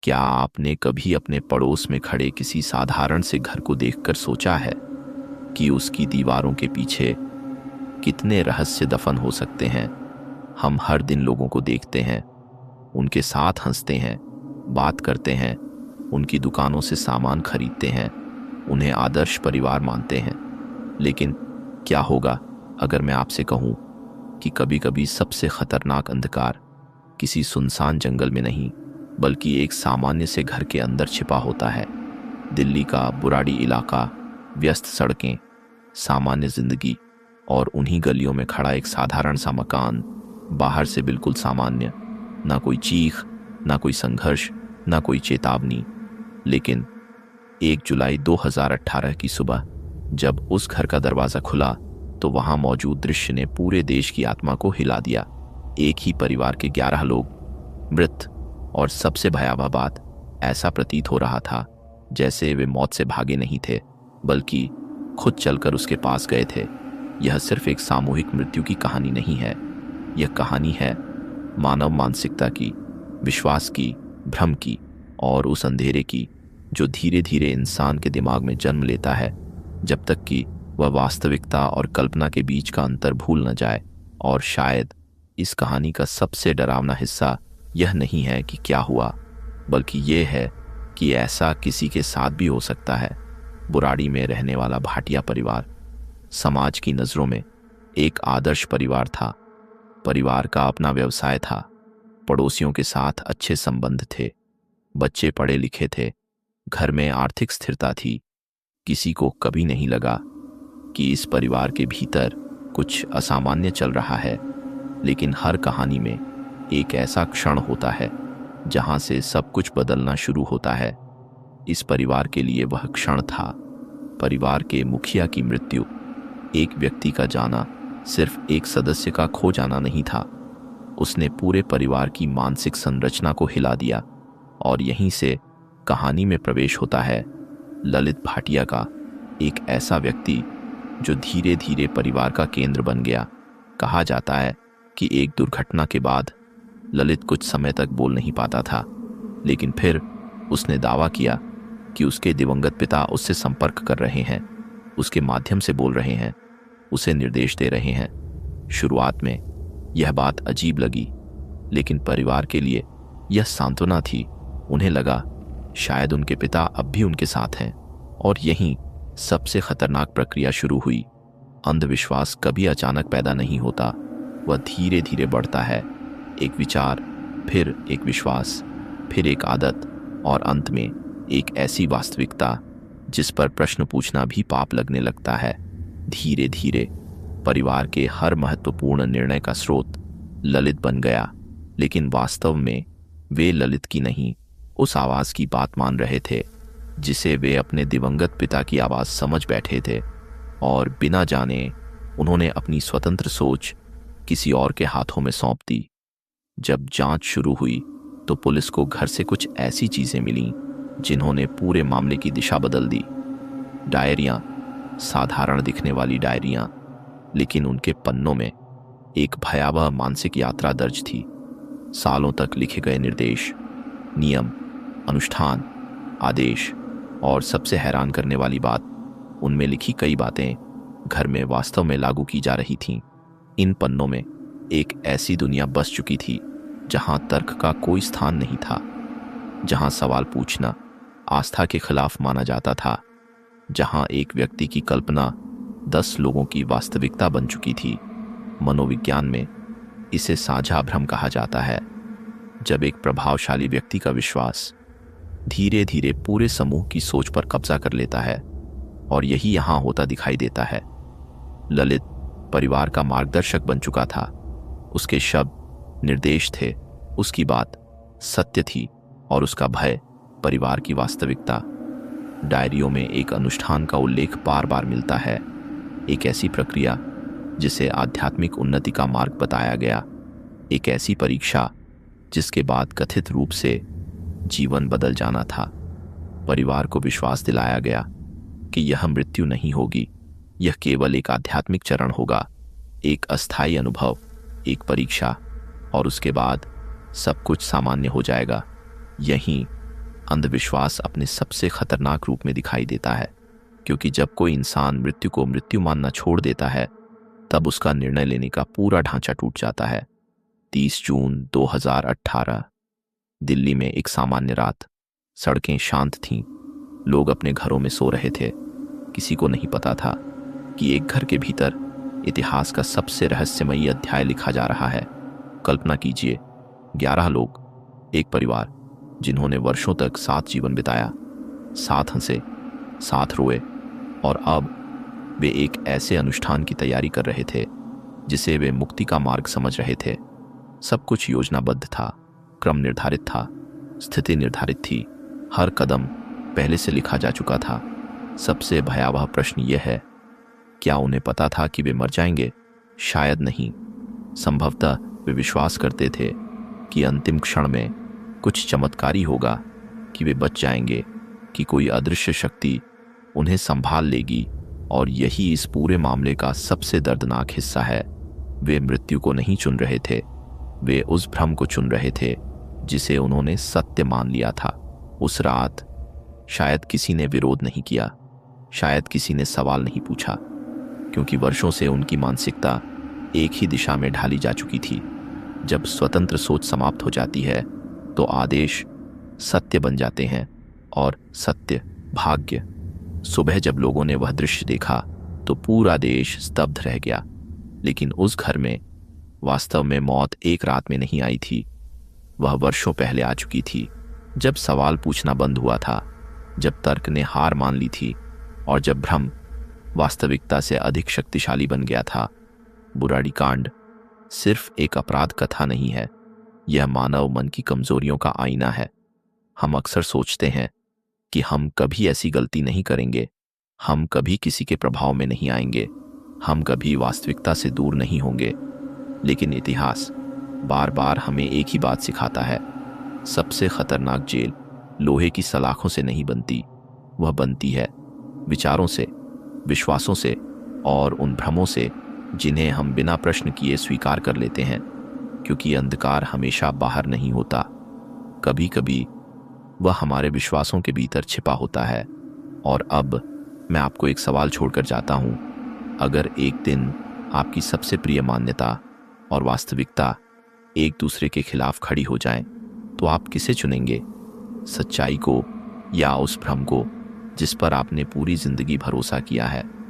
क्या आपने कभी अपने पड़ोस में खड़े किसी साधारण से घर को देखकर सोचा है कि उसकी दीवारों के पीछे कितने रहस्य दफन हो सकते हैं? हम हर दिन लोगों को देखते हैं, उनके साथ हंसते हैं, बात करते हैं, उनकी दुकानों से सामान खरीदते हैं, उन्हें आदर्श परिवार मानते हैं। लेकिन क्या होगा अगर मैं आपसे कहूं कि कभी-कभी सबसे खतरनाक अंधकार किसी सुनसान जंगल में नहीं, बल्कि एक सामान्य से घर के अंदर छिपा होता है। दिल्ली का बुराड़ी इलाका, व्यस्त सड़कें, सामान्य जिंदगी और उन्हीं गलियों में खड़ा एक साधारण सा मकान, बाहर से बिल्कुल सामान्य, ना कोई चीख, ना कोई संघर्ष, ना कोई चेतावनी। लेकिन 1 जुलाई 2018 की सुबह जब उस घर का दरवाजा खुला तो वहां मौजूद दृश्य ने पूरे देश की आत्मा को हिला दिया। एक ही परिवार के 11 लोग मृत, और सबसे भयावह बात, ऐसा प्रतीत हो रहा था जैसे वे मौत से भागे नहीं थे, बल्कि खुद चलकर उसके पास गए थे। यह सिर्फ एक सामूहिक मृत्यु की कहानी नहीं है, यह कहानी है मानव मानसिकता की, विश्वास की, भ्रम की और उस अंधेरे की जो धीरे धीरे इंसान के दिमाग में जन्म लेता है जब तक कि वह वास्तविकता और कल्पना के बीच का अंतर भूल न जाए। और शायद इस कहानी का सबसे डरावना हिस्सा यह नहीं है कि क्या हुआ, बल्कि यह है कि ऐसा किसी के साथ भी हो सकता है। बुराड़ी में रहने वाला भाटिया परिवार समाज की नज़रों में एक आदर्श परिवार था। परिवार का अपना व्यवसाय था, पड़ोसियों के साथ अच्छे संबंध थे, बच्चे पढ़े लिखे थे, घर में आर्थिक स्थिरता थी। किसी को कभी नहीं लगा कि इस परिवार के भीतर कुछ असामान्य चल रहा है। लेकिन हर कहानी में एक ऐसा क्षण होता है जहां से सब कुछ बदलना शुरू होता है। इस परिवार के लिए वह क्षण था परिवार के मुखिया की मृत्यु। एक व्यक्ति का जाना सिर्फ एक सदस्य का खो जाना नहीं था, उसने पूरे परिवार की मानसिक संरचना को हिला दिया। और यहीं से कहानी में प्रवेश होता है ललित भाटिया का, एक ऐसा व्यक्ति जो धीरे धीरे परिवार का केंद्र बन गया। कहा जाता है कि एक दुर्घटना के बाद ललित कुछ समय तक बोल नहीं पाता था, लेकिन फिर उसने दावा किया कि उसके दिवंगत पिता उससे संपर्क कर रहे हैं, उसके माध्यम से बोल रहे हैं, उसे निर्देश दे रहे हैं। शुरुआत में यह बात अजीब लगी, लेकिन परिवार के लिए यह सांत्वना थी। उन्हें लगा शायद उनके पिता अब भी उनके साथ हैं। और यहीं सबसे खतरनाक प्रक्रिया शुरू हुई। अंधविश्वास कभी अचानक पैदा नहीं होता, वह धीरे धीरे बढ़ता है। एक विचार, फिर एक विश्वास, फिर एक आदत, और अंत में एक ऐसी वास्तविकता जिस पर प्रश्न पूछना भी पाप लगने लगता है। धीरे धीरे परिवार के हर महत्वपूर्ण निर्णय का स्रोत ललित बन गया। लेकिन वास्तव में वे ललित की नहीं, उस आवाज की बात मान रहे थे जिसे वे अपने दिवंगत पिता की आवाज समझ बैठे थे। और बिना जाने उन्होंने अपनी स्वतंत्र सोच किसी और के हाथों में सौंप दी। जब जांच शुरू हुई तो पुलिस को घर से कुछ ऐसी चीजें मिलीं जिन्होंने पूरे मामले की दिशा बदल दी। डायरियां, साधारण दिखने वाली डायरियां, लेकिन उनके पन्नों में एक भयावह मानसिक यात्रा दर्ज थी। सालों तक लिखे गए निर्देश, नियम, अनुष्ठान, आदेश, और सबसे हैरान करने वाली बात, उनमें लिखी कई बातें घर में वास्तव में लागू की जा रही थीं। इन पन्नों में एक ऐसी दुनिया बस चुकी थी जहां तर्क का कोई स्थान नहीं था, जहां सवाल पूछना आस्था के खिलाफ माना जाता था, जहां एक व्यक्ति की कल्पना 10 लोगों की वास्तविकता बन चुकी थी। मनोविज्ञान में इसे साझा भ्रम कहा जाता है, जब एक प्रभावशाली व्यक्ति का विश्वास धीरे धीरे पूरे समूह की सोच पर कब्जा कर लेता है। और यही यहां होता दिखाई देता है। ललित परिवार का मार्गदर्शक बन चुका था, उसके शब्द निर्देश थे, उसकी बात सत्य थी, और उसका भय परिवार की वास्तविकता। डायरियों में एक अनुष्ठान का उल्लेख बार बार मिलता है, एक ऐसी प्रक्रिया जिसे आध्यात्मिक उन्नति का मार्ग बताया गया, एक ऐसी परीक्षा जिसके बाद कथित रूप से जीवन बदल जाना था। परिवार को विश्वास दिलाया गया कि यह मृत्यु नहीं होगी, यह केवल एक आध्यात्मिक चरण होगा, एक अस्थायी अनुभव, एक परीक्षा, और उसके बाद सब कुछ सामान्य हो जाएगा। यहीं अंधविश्वास अपने सबसे खतरनाक रूप में दिखाई देता है, क्योंकि जब कोई इंसान मृत्यु को मृत्यु मानना छोड़ देता है तब उसका निर्णय लेने का पूरा ढांचा टूट जाता है। 30 जून 2018 दिल्ली में एक सामान्य रात। सड़कें शांत थीं, लोग अपने घरों में सो रहे थे। किसी को नहीं पता था कि एक घर के भीतर इतिहास का सबसे रहस्यमयी अध्याय लिखा जा रहा है। कल्पना कीजिए, 11 लोग, एक परिवार, जिन्होंने वर्षों तक साथ जीवन बिताया, साथ हंसे, साथ रोए, और अब वे एक ऐसे अनुष्ठान की तैयारी कर रहे थे जिसे वे मुक्ति का मार्ग समझ रहे थे। सब कुछ योजनाबद्ध था, क्रम निर्धारित था, स्थिति निर्धारित थी, हर कदम पहले से लिखा जा चुका था। सबसे भयावह प्रश्न यह है, क्या उन्हें पता था कि वे मर जाएंगे? शायद नहीं। संभवतः वे विश्वास करते थे कि अंतिम क्षण में कुछ चमत्कारी होगा, कि वे बच जाएंगे, कि कोई अदृश्य शक्ति उन्हें संभाल लेगी। और यही इस पूरे मामले का सबसे दर्दनाक हिस्सा है। वे मृत्यु को नहीं चुन रहे थे, वे उस भ्रम को चुन रहे थे जिसे उन्होंने सत्य मान लिया था। उस रात शायद किसी ने विरोध नहीं किया, शायद किसी ने सवाल नहीं पूछा, क्योंकि वर्षों से उनकी मानसिकता एक ही दिशा में ढाली जा चुकी थी। जब स्वतंत्र सोच समाप्त हो जाती है तो आदेश सत्य बन जाते हैं, और सत्य भाग्य। सुबह जब लोगों ने वह दृश्य देखा तो पूरा देश स्तब्ध रह गया। लेकिन उस घर में वास्तव में मौत एक रात में नहीं आई थी, वह वर्षों पहले आ चुकी थी। जब सवाल पूछना बंद हुआ था, जब तर्क ने हार मान ली थी, और जब भ्रम वास्तविकता से अधिक शक्तिशाली बन गया था। बुराड़ी कांड सिर्फ एक अपराध कथा नहीं है, यह मानव मन की कमजोरियों का आईना है। हम अक्सर सोचते हैं कि हम कभी ऐसी गलती नहीं करेंगे, हम कभी किसी के प्रभाव में नहीं आएंगे, हम कभी वास्तविकता से दूर नहीं होंगे। लेकिन इतिहास बार बार हमें एक ही बात सिखाता है, सबसे खतरनाक जेल लोहे की सलाखों से नहीं बनती, वह बनती है विचारों से, विश्वासों से, और उन भ्रमों से जिन्हें हम बिना प्रश्न किए स्वीकार कर लेते हैं। क्योंकि अंधकार हमेशा बाहर नहीं होता, कभी कभी वह हमारे विश्वासों के भीतर छिपा होता है। और अब मैं आपको एक सवाल छोड़कर जाता हूं, अगर एक दिन आपकी सबसे प्रिय मान्यता और वास्तविकता एक दूसरे के खिलाफ खड़ी हो जाएं, तो आप किसे चुनेंगे? सच्चाई को या उस भ्रम को जिस पर आपने पूरी जिंदगी भरोसा किया है?